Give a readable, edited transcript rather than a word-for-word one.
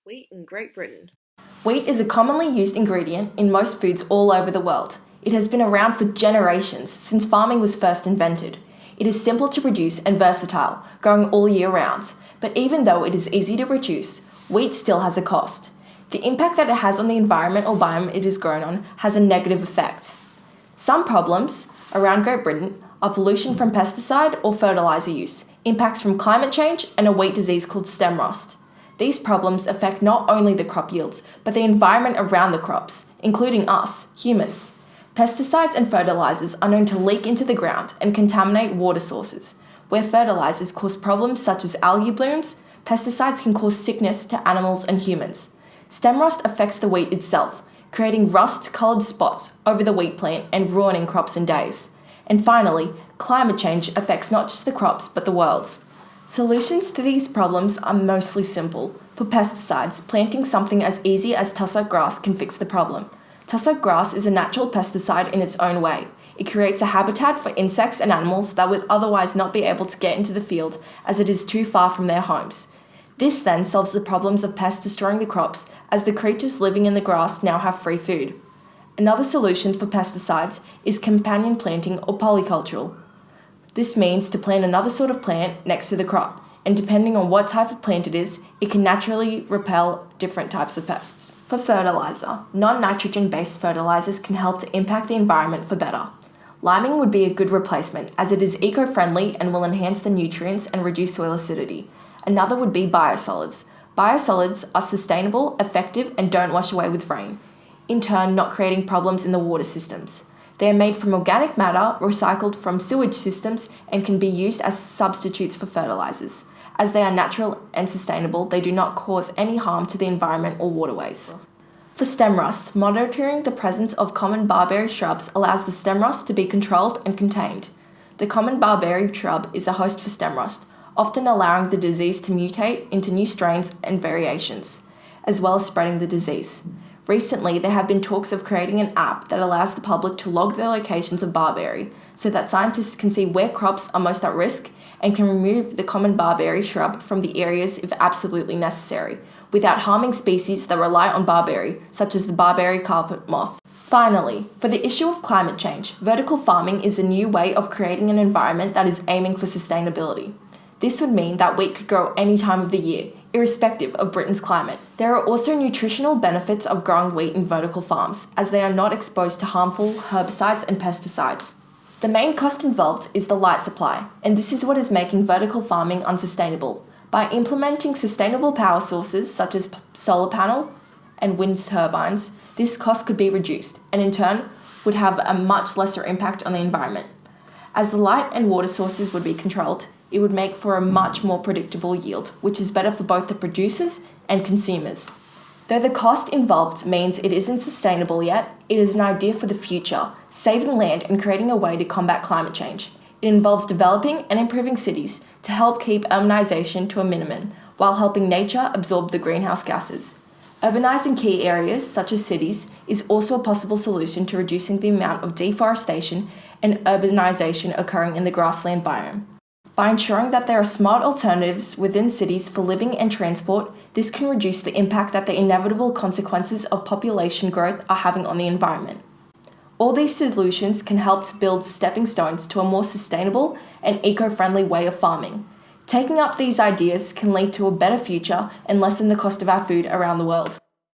Wheat in Great Britain. Wheat is a commonly used ingredient in most foods all over the world. It has been around for generations, since farming was first invented. It is simple to produce and versatile, growing all year round. But even though it is easy to produce, wheat still has a cost. The impact that it has on the environment or biome it is grown on has a negative effect. Some problems around Great Britain are pollution from pesticide or fertilizer use, impacts from climate change, and a wheat disease called stem rust. These problems affect not only the crop yields, but the environment around the crops, including us, humans. Pesticides and fertilizers are known to leak into the ground and contaminate water sources. Where fertilizers cause problems such as algae blooms, pesticides can cause sickness to animals and humans. Stem rust affects the wheat itself, creating rust-colored spots over the wheat plant and ruining crops in days. And finally, climate change affects not just the crops but the world. Solutions to these problems are mostly simple. For pesticides, planting something as easy as tussock grass can fix the problem. Tussock grass is a natural pesticide in its own way. It creates a habitat for insects and animals that would otherwise not be able to get into the field as it is too far from their homes. This then solves the problems of pests destroying the crops, as the creatures living in the grass now have free food. Another solution for pesticides is companion planting or polycultural. This means to plant another sort of plant next to the crop, and depending on what type of plant it is, it can naturally repel different types of pests. For fertilizer, non-nitrogen based fertilizers can help to impact the environment for better. Liming would be a good replacement, as it is eco-friendly and will enhance the nutrients and reduce soil acidity. Another would be biosolids. Biosolids are sustainable, effective, and don't wash away with rain, in turn not creating problems in the water systems. They are made from organic matter recycled from sewage systems and can be used as substitutes for fertilizers. As they are natural and sustainable, they do not cause any harm to the environment or waterways. For stem rust, monitoring the presence of common barberry shrubs allows the stem rust to be controlled and contained. The common barberry shrub is a host for stem rust, often allowing the disease to mutate into new strains and variations, as well as spreading the disease. Recently, there have been talks of creating an app that allows the public to log their locations of barberry so that scientists can see where crops are most at risk and can remove the common barberry shrub from the areas if absolutely necessary, without harming species that rely on barberry, such as the barberry carpet moth. Finally, for the issue of climate change, vertical farming is a new way of creating an environment that is aiming for sustainability. This would mean that wheat could grow any time of the year, irrespective of Britain's climate. There are also nutritional benefits of growing wheat in vertical farms, as they are not exposed to harmful herbicides and pesticides. The main cost involved is the light supply, and this is what is making vertical farming unsustainable. By implementing sustainable power sources such as solar panel and wind turbines, this cost could be reduced, and in turn would have a much lesser impact on the environment. As the light and water sources would be controlled, it would make for a much more predictable yield, which is better for both the producers and consumers. Though the cost involved means it isn't sustainable yet, it is an idea for the future, saving land and creating a way to combat climate change. It involves developing and improving cities to help keep urbanization to a minimum, while helping nature absorb the greenhouse gases. Urbanizing key areas, such as cities, is also a possible solution to reducing the amount of deforestation and urbanization occurring in the grassland biome. By ensuring that there are smart alternatives within cities for living and transport, this can reduce the impact that the inevitable consequences of population growth are having on the environment. All these solutions can help to build stepping stones to a more sustainable and eco-friendly way of farming. Taking up these ideas can lead to a better future and lessen the cost of our food around the world.